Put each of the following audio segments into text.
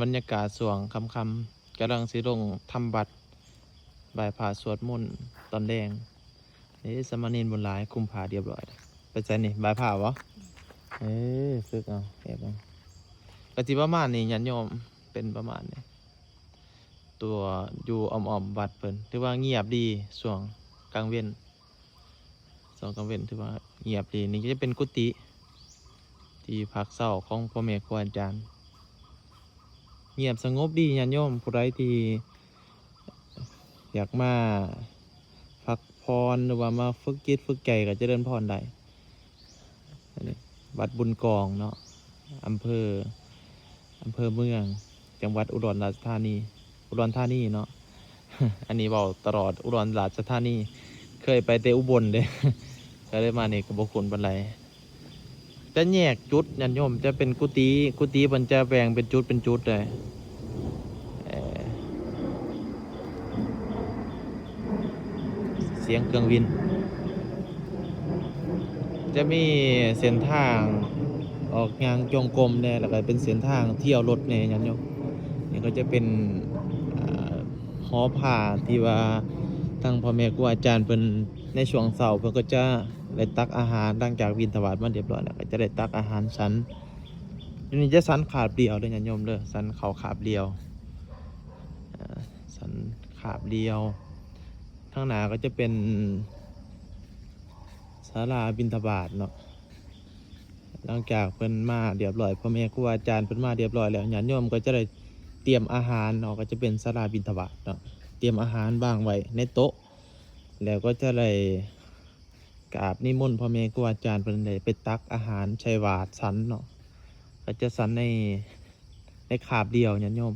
บรรยากาศสวงคำๆกำลังสิลงทำบัตรบ่ายผ่าสวดมนต์ตอนแดงนี่สมณีนบุญหลายคุมผาเรียบร้อยไปใจนี่บ่ายผ่าวะฝึกเอาเก็บเอากะทิประมาณนี้ยันโยมเป็นประมาณนี้ตัวอยู่อ่อมๆบัดเพิ่นถือว่าเงียบดีช่วงกลางเว้นช่วงกลางเว้นถือว่าเงียบดีนี่ก็จะเป็นกุฏิที่พักเศร้าของพ่อแม่ครูอาจารย์เงียบสงบดียันโยมผู้ใดที่อยากมาพักพรหรือว่ามาฝึกจิตฝึกใจก็เจริญพรได้อันนี้วัดบุญกองเนาะอำเภอเมืองจังหวัดอุดรราชธานีเนาะ อันนี้บอกตลอดอุดรราชธานีเคยไปเตอุบลเด้ ก็เลยมาเนี่ยกับบคุณบันไลจะแยกจุดยันโยมจะเป็นกุฏิมันจะแบ่งเป็นจุดเลยเสียงเครื่องวินจะมีเส้นทางออกงานจงกรมเนี่ยแล้วก็เป็นเส้นทางเที่ยวรถเนี่ยยันโยมนี่ก็จะเป็นหอผ้าที่ว่าทางพ่อแม่ครูอาจารย์เป็นในช่วงเสาร์เพิ่นก็จะได้ตักอาหารหลังจากบิณฑบาตมาเรียบร้อยแล้วก็จะได้ตักอาหารสันนี่จะสันขาบเดียวเลยญาติโยมเลยสันเขาขาบเดียวสันขาบเดียวข้างหน้าก็จะเป็นศาลาบิณฑบาตเนาะหลังจากเพิ่นมาเรียบร้อยพ่อแม่ครูอาจารย์เพิ่นมาเรียบร้อยแล้วญาติโยมก็จะได้เตรียมอาหารเนาะก็จะเป็นศาลาบิณฑบาตเนาะเตรียมอาหารบ้างไว้ในโต๊ะแล้วก็จะได้กราบนิมนต์พ่อแม่ครูอาจารย์เพิ่นได้ไปตักอาหารใส่บาตรสันเนาะก็จะสันในขาบเดียวญาติโยม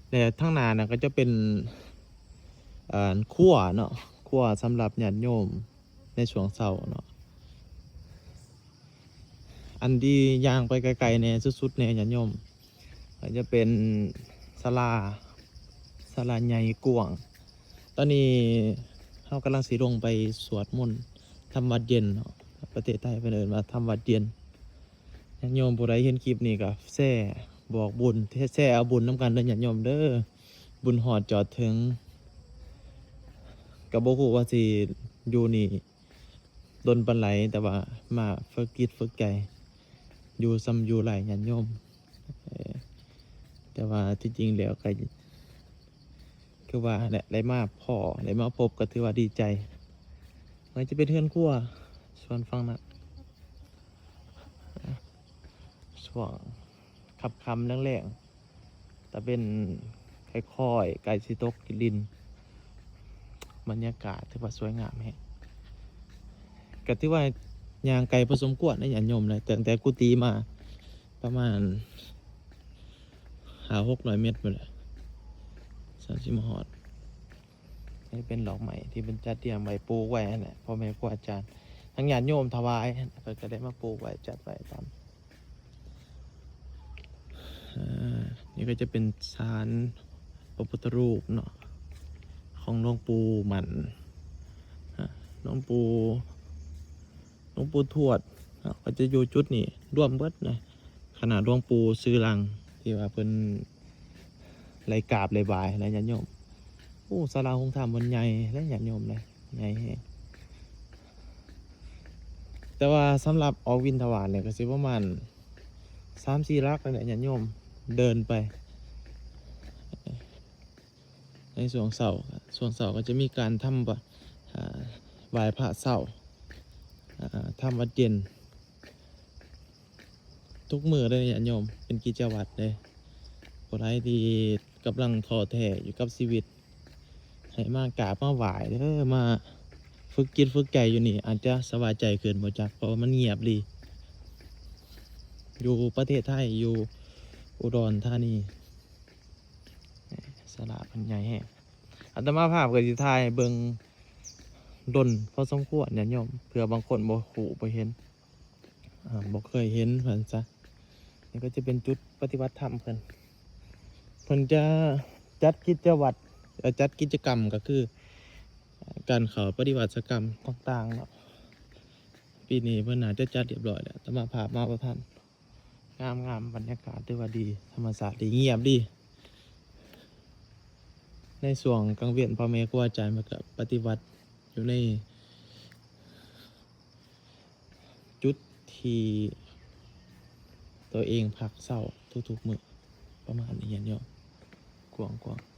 แต่ทั้งหน้าน่ะก็จะเป็นครัวเนาะครัวสำหรับญาติโยมในช่วงเช้าเนาะอันที่ย่างไปไกลๆเนี่ยสุดๆเนี่ยญาติโยมก็จะเป็นศาลาใหญ่กว้างตอนนี้เรากำลังสิลงไปสวดมนต์ทำวัดเย็นเนาะประเทศไทยเป็นเอิ้นว่าทำวัดเย็นญาติโยมผู้ใดเห็นคลิปนี้ก็แช่บอกบุญแช่เอาบุญน้ำกันเด้อญาติโยมเด้อบุญหอดจอดถึงกับบ่ฮู้ว่าสิอยู่นี่ดนปานไหลแต่ว่ามาฝึกจิตฝึกใจอยู่ซ้ำอยู่หลายญาติโยมแต่ว่าที่จริงแล้วก็คือว่าแหละได้มาพ่อได้มาพบก็ถือว่าดีใจมันจะเป็นเฮือนครัวส่วนฟังนะช่วงขับคำแรงๆแต่เป็นค่อยๆไก่สิตกกินดินบรรยากาศถือว่าสวยงามแฮะก็ถือว่ายางไก่ผสมกวนในหยันยมเลยแต่กุฏิมาประมาณ600 เมตรไปเลย30 มหอดนี่เป็นดอกไม้ที่เป็นจัดเตรียมไว้ปลูกไว้นั่นแหละพ่อแม่ครูอาจารย์ทั้งญาติโยมถวายก็จะได้มาปลูกไว้จัดไว้ตามนี่ก็จะเป็นศาลพระพุทธรูปเนาะของหลวงปู่หมันหลวงปู่ทวดก็จะอยู่จุดนี้ร่วมเบิดนะขนาดหลวงปู่ซื้อรังที่ว่าเป็นไรกราบไรบายไรญาติโยมโอ้ศาลาคงทำบนใหญ่และญาติโยมเลยใหญ่แฮงแต่ว่าสำหรับออกวินทวารเนี่ยก็สิประมาณ3-4 ลักเลยญาติโยมเดินไปในช่วงเสาร์ก็จะมีการทำไหว้พระเสาร์ทำวัดเย็นทุกมื้อเลยญาติโยมเป็นกิจวัตรเลยผู้ใดที่กำลังท้อแท้อยู่กับชีวิตให้มากราบมาไหว้เด้อมาฝึกจิตฝึกใจอยู่นี่อาจจะสบายใจขึ้นบ่จักเพราะมันเงียบดีอยู่ประเทศไทยอยู่อุดรธานีสระพันใหญ่แฮะอาตมาภาพก็สิถ่ายเบิ่งดนพอสมควรญาติโยมเผื่อบางคนบ่ฮู้บ่เห็นบ่เคยเห็นเพิ่นซะนี่ก็จะเป็นจุดปฏิบัติธรรมเพิ่นจะจัดกิจกรรมก็คือการเข้าปฏิบัติกรรมต่างๆเนาะปีนี้เพิ่นน่าจะจัดเรียบร้อยแล้วอาตมาภาพมาบ่ทันงามบรรยากาศถือว่าดีธรรมชาติดีเงียบดี ในส่วงกลางเวียนพ่อแม่ครูอาจารย์มากับปฏิบัติอยู่ในจุดที่ตัวเองพักเศร้าทุกๆมื้อประมาณนี้เห็นอยู่กว้าง